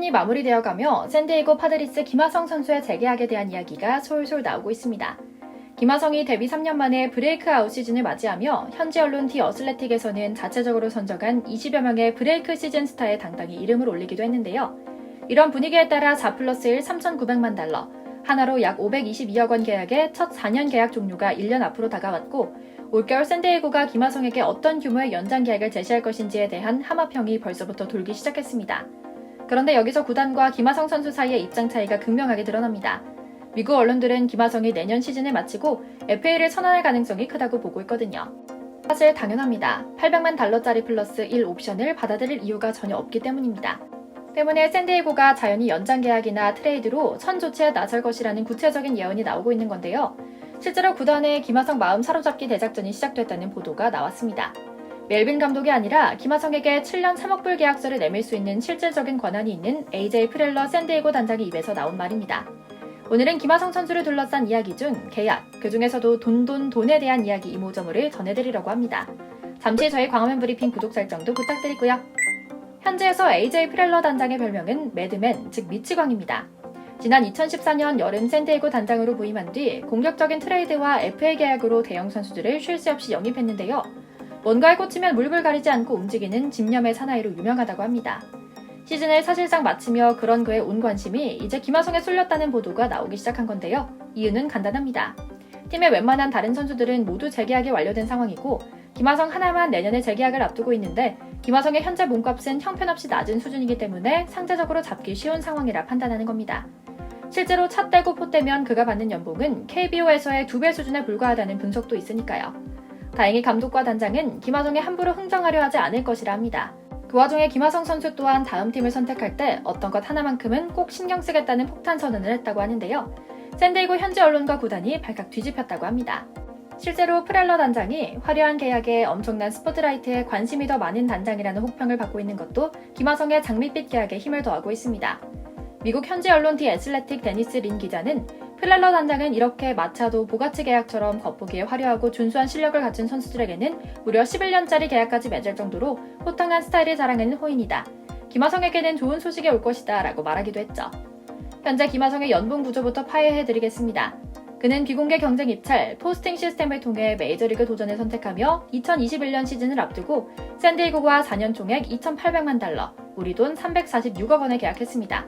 시즌이 마무리되어가며 샌디에이고 파드리스 김하성 선수의 재계약에 대한 이야기가 솔솔 나오고 있습니다. 김하성이 데뷔 3년 만에 브레이크아웃 시즌을 맞이하며 현지 언론 디 어슬레틱에서는 자체적으로 선정한 20여 명의 브레이크 시즌 스타에 당당히 이름을 올리기도 했는데요. 이런 분위기에 따라 4+1 $3,900만, 하나로 약 522억 원 계약의 첫 4년 계약 종료가 1년 앞으로 다가왔고 올겨울 샌디에이고가 김하성에게 어떤 규모의 연장 계약을 제시할 것인지에 대한 함합평이 벌써부터 돌기 시작했습니다. 그런데 여기서 구단과 김하성 선수 사이의 입장 차이가 극명하게 드러납니다. 미국 언론들은 김하성이 내년 시즌을 마치고 FA를 선언할 가능성이 크다고 보고 있거든요. 사실 당연합니다. $800만 플러스 1 옵션을 받아들일 이유가 전혀 없기 때문입니다. 때문에 샌디에이고가 자연히 연장 계약이나 트레이드로 선 조치에 나설 것이라는 구체적인 예언이 나오고 있는 건데요. 실제로 구단의 김하성 마음 사로잡기 대작전이 시작됐다는 보도가 나왔습니다. 멜빈 감독이 아니라 김하성에게 7년 3억 불 계약서를 내밀 수 있는 실질적인 권한이 있는 AJ 프렐러 샌디에이고 단장의 입에서 나온 말입니다. 오늘은 김하성 선수를 둘러싼 이야기 중 계약, 그중에서도 돈에 대한 이야기 이모저모를 전해드리려고 합니다. 잠시 저희 광화문 브리핑 구독 설정도 부탁드리고요. 현지에서 AJ 프렐러 단장의 별명은 매드맨, 즉 미치광입니다. 지난 2014년 여름 샌디에이고 단장으로 부임한 뒤 공격적인 트레이드와 FA 계약으로 대형 선수들을 쉴 새 없이 영입했는데요. 뭔가에 꽂히면 물불 가리지 않고 움직이는 집념의 사나이로 유명하다고 합니다. 시즌을 사실상 마치며 그런 그의 온 관심이 이제 김하성에 쏠렸다는 보도가 나오기 시작한 건데요. 이유는 간단합니다. 팀의 웬만한 다른 선수들은 모두 재계약이 완료된 상황이고 김하성 하나만 내년에 재계약을 앞두고 있는데 김하성의 현재 몸값은 형편없이 낮은 수준이기 때문에 상대적으로 잡기 쉬운 상황이라 판단하는 겁니다. 실제로 차 떼고 포 떼면 그가 받는 연봉은 KBO에서의 2배 수준에 불과하다는 분석도 있으니까요. 다행히 감독과 단장은 김하성에 함부로 흥정하려 하지 않을 것이라 합니다. 그 와중에 김하성 선수 또한 다음 팀을 선택할 때 어떤 것 하나만큼은 꼭 신경 쓰겠다는 폭탄 선언을 했다고 하는데요. 샌디에이고 현지 언론과 구단이 발칵 뒤집혔다고 합니다. 실제로 프렐러 단장이 화려한 계약에 엄청난 스포트라이트에 관심이 더 많은 단장이라는 혹평을 받고 있는 것도 김하성의 장밋빛 계약에 힘을 더하고 있습니다. 미국 현지 언론 디 애슬레틱 데니스 린 기자는 프렐러 단장은 이렇게 마차도 보가치 계약처럼 겉보기에 화려하고 준수한 실력을 갖춘 선수들에게는 무려 11년짜리 계약까지 맺을 정도로 호탕한 스타일을 자랑하는 호인이다. 김하성에게는 좋은 소식이 올 것이다 라고 말하기도 했죠. 현재 김하성의 연봉 구조부터 파헤해드리겠습니다. 그는 비공개 경쟁 입찰, 포스팅 시스템을 통해 메이저리그 도전을 선택하며 2021년 시즌을 앞두고 샌디에이고와 4년 총액 $2,800만, 우리 돈 346억 원에 계약했습니다.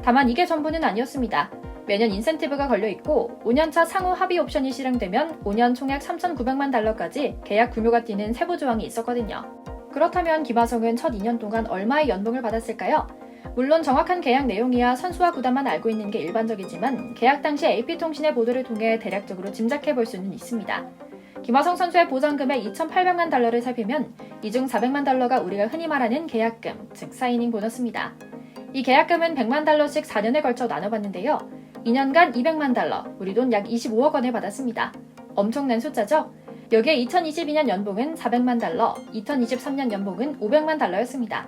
다만 이게 전부는 아니었습니다. 매년 인센티브가 걸려있고 5년차 상호 합의 옵션이 실행되면 5년 총액 $3,900만 계약 규모가 뛰는 세부 조항이 있었거든요. 그렇다면 김하성은 첫 2년 동안 얼마의 연봉을 받았을까요? 물론 정확한 계약 내용이야 선수와 구단만 알고 있는 게 일반적이지만 계약 당시 AP통신의 보도를 통해 대략적으로 짐작해볼 수는 있습니다. 김하성 선수의 보장금액 $2,800만 살피면 이 중 $400만 우리가 흔히 말하는 계약금, 즉 사이닝 보너스입니다. 이 계약금은 $100만 4년에 걸쳐 나눠봤는데요. 2년간 $200만, 우리 돈 약 25억 원을 받았습니다. 엄청난 숫자죠? 여기에 2022년 연봉은 $400만, 2023년 연봉은 $500만 였습니다.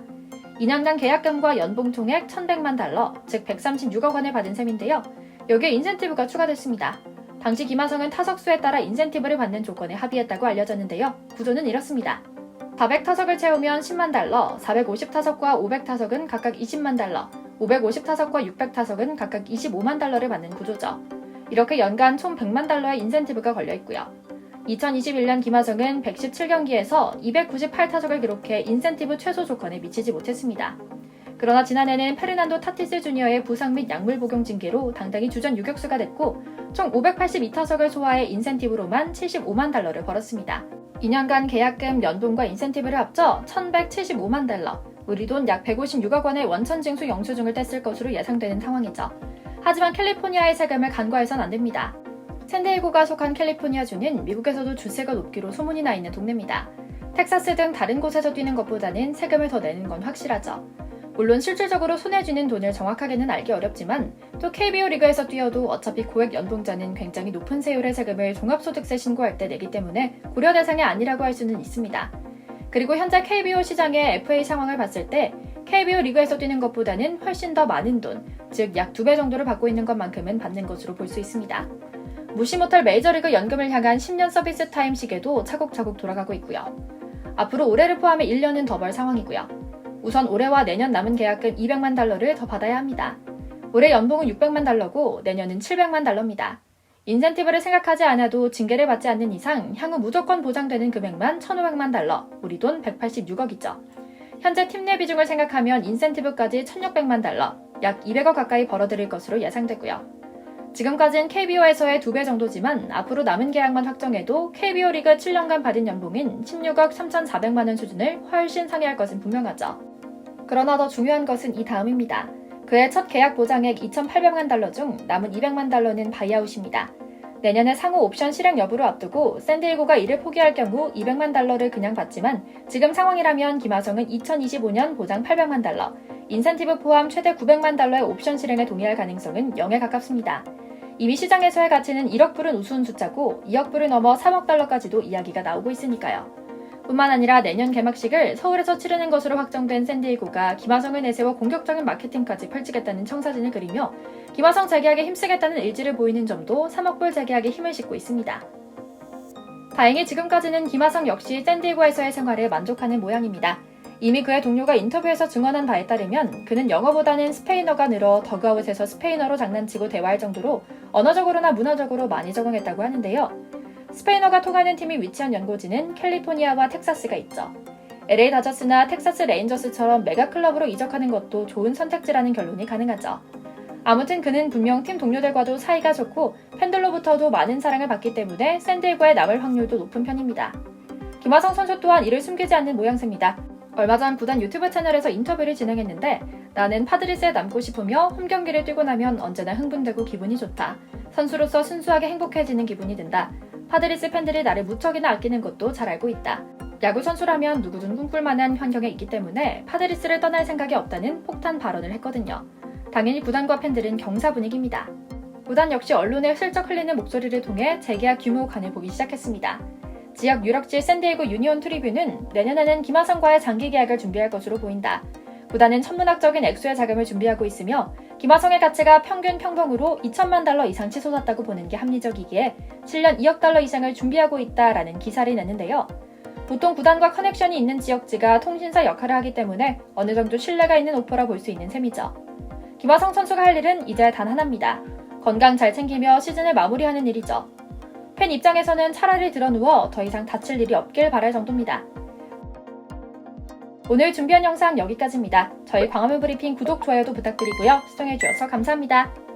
2년간 계약금과 연봉 총액 $1,100만, 즉 136억 원을 받은 셈인데요. 여기에 인센티브가 추가됐습니다. 당시 김하성은 타석수에 따라 인센티브를 받는 조건에 합의했다고 알려졌는데요. 구조는 이렇습니다. 400타석을 채우면 $10만, 450타석과 500타석은 각각 $20만, 550타석과 600타석은 각각 $25만 받는 구조죠. 이렇게 연간 총 $100만 인센티브가 걸려있고요. 2021년 김하성은 117경기에서 298타석을 기록해 인센티브 최소 조건에 미치지 못했습니다. 그러나 지난해는 페르난도 타티스 주니어의 부상 및 약물 복용 징계로 당당히 주전 유격수가 됐고 총 582타석을 소화해 인센티브로만 $75만 벌었습니다. 2년간 계약금, 연봉과 인센티브를 합쳐 $1,175만, 우리 돈 약 156억 원의 원천 징수 영수증을 뗐을 것으로 예상되는 상황이죠. 하지만 캘리포니아의 세금을 간과해선 안 됩니다. 샌디에이고가 속한 캘리포니아주는 미국에서도 주세가 높기로 소문이 나 있는 동네입니다. 텍사스 등 다른 곳에서 뛰는 것보다는 세금을 더 내는 건 확실하죠. 물론 실질적으로 손에 쥐는 돈을 정확하게는 알기 어렵지만 또 KBO 리그에서 뛰어도 어차피 고액 연봉자는 굉장히 높은 세율의 세금을 종합소득세 신고할 때 내기 때문에 고려 대상이 아니라고 할 수는 있습니다. 그리고 현재 KBO 시장의 FA 상황을 봤을 때 KBO 리그에서 뛰는 것보다는 훨씬 더 많은 돈, 즉 약 2배 정도를 받고 있는 것만큼은 받는 것으로 볼 수 있습니다. 무시 못할 메이저리그 연금을 향한 10년 서비스 타임 시계도 차곡차곡 돌아가고 있고요. 앞으로 올해를 포함해 1년은 더 벌 상황이고요. 우선 올해와 내년 남은 계약금 200만 달러를 더 받아야 합니다. 올해 연봉은 600만 달러고 내년은 700만 달러입니다. 인센티브를 생각하지 않아도 징계를 받지 않는 이상 향후 무조건 보장되는 금액만 1,500만 달러, 우리 돈 186억이죠. 현재 팀 내 비중을 생각하면 인센티브까지 1,600만 달러, 약 200억 가까이 벌어들일 것으로 예상되고요. 지금까지는 KBO에서의 2배 정도지만 앞으로 남은 계약만 확정해도 KBO 리그 7년간 받은 연봉인 16억 3,400만 원 수준을 훨씬 상회할 것은 분명하죠. 그러나 더 중요한 것은 이 다음입니다. 그의 첫 계약 보장액 2,800만 달러 중 남은 200만 달러는 바이아웃입니다. 내년에 상호 옵션 실행 여부를 앞두고 샌디에고가 이를 포기할 경우 200만 달러를 그냥 받지만 지금 상황이라면 김하성은 2025년 보장 800만 달러, 인센티브 포함 최대 900만 달러의 옵션 실행에 동의할 가능성은 0에 가깝습니다. 이미 시장에서의 가치는 1억 불은 우스운 숫자고 2억 불을 넘어 3억 달러까지도 이야기가 나오고 있으니까요. 뿐만 아니라 내년 개막식을 서울에서 치르는 것으로 확정된 샌디에고가 김하성을 내세워 공격적인 마케팅까지 펼치겠다는 청사진을 그리며 김하성 재계약에 힘쓰겠다는 의지를 보이는 점도 3억 불 재계약에 힘을 싣고 있습니다. 다행히 지금까지는 김하성 역시 샌디에고에서의 생활에 만족하는 모양입니다. 이미 그의 동료가 인터뷰에서 증언한 바에 따르면 그는 영어보다는 스페인어가 늘어 더그아웃에서 스페인어로 장난치고 대화할 정도로 언어적으로나 문화적으로 많이 적응했다고 하는데요. 스페인어가 통하는 팀이 위치한 연고지는 캘리포니아와 텍사스가 있죠. LA 다저스나 텍사스 레인저스처럼 메가클럽으로 이적하는 것도 좋은 선택지라는 결론이 가능하죠. 아무튼 그는 분명 팀 동료들과도 사이가 좋고 팬들로부터도 많은 사랑을 받기 때문에 샌디에고에 남을 확률도 높은 편입니다. 김하성 선수 또한 이를 숨기지 않는 모양새입니다. 얼마 전 구단 유튜브 채널에서 인터뷰를 진행했는데 나는 파드리스에 남고 싶으며 홈 경기를 뛰고 나면 언제나 흥분되고 기분이 좋다. 선수로서 순수하게 행복해지는 기분이 든다. 파드리스 팬들이 나를 무척이나 아끼는 것도 잘 알고 있다. 야구 선수라면 누구든 꿈꿀 만한 환경에 있기 때문에 파드리스를 떠날 생각이 없다는 폭탄 발언을 했거든요. 당연히 구단과 팬들은 경사 분위기입니다. 구단 역시 언론에 슬쩍 흘리는 목소리를 통해 재계약 규모 간을 보기 시작했습니다. 지역 유력지 샌디에고 유니온 트리뷴은 내년에는 김하성과의 장기 계약을 준비할 것으로 보인다. 구단은 천문학적인 액수의 자금을 준비하고 있으며 김하성의 가치가 평균 평봉으로 2천만 달러 이상 치솟았다고 보는 게 합리적이기에 7년 2억 달러 이상을 준비하고 있다라는 기사를 냈는데요. 보통 구단과 커넥션이 있는 지역지가 통신사 역할을 하기 때문에 어느 정도 신뢰가 있는 오퍼라 볼 수 있는 셈이죠. 김하성 선수가 할 일은 이제 단 하나입니다. 건강 잘 챙기며 시즌을 마무리하는 일이죠. 팬 입장에서는 차라리 드러누워 더 이상 다칠 일이 없길 바랄 정도입니다. 오늘 준비한 영상 여기까지입니다. 저희 광화문 브리핑 구독, 좋아요도 부탁드리고요. 시청해주셔서 감사합니다.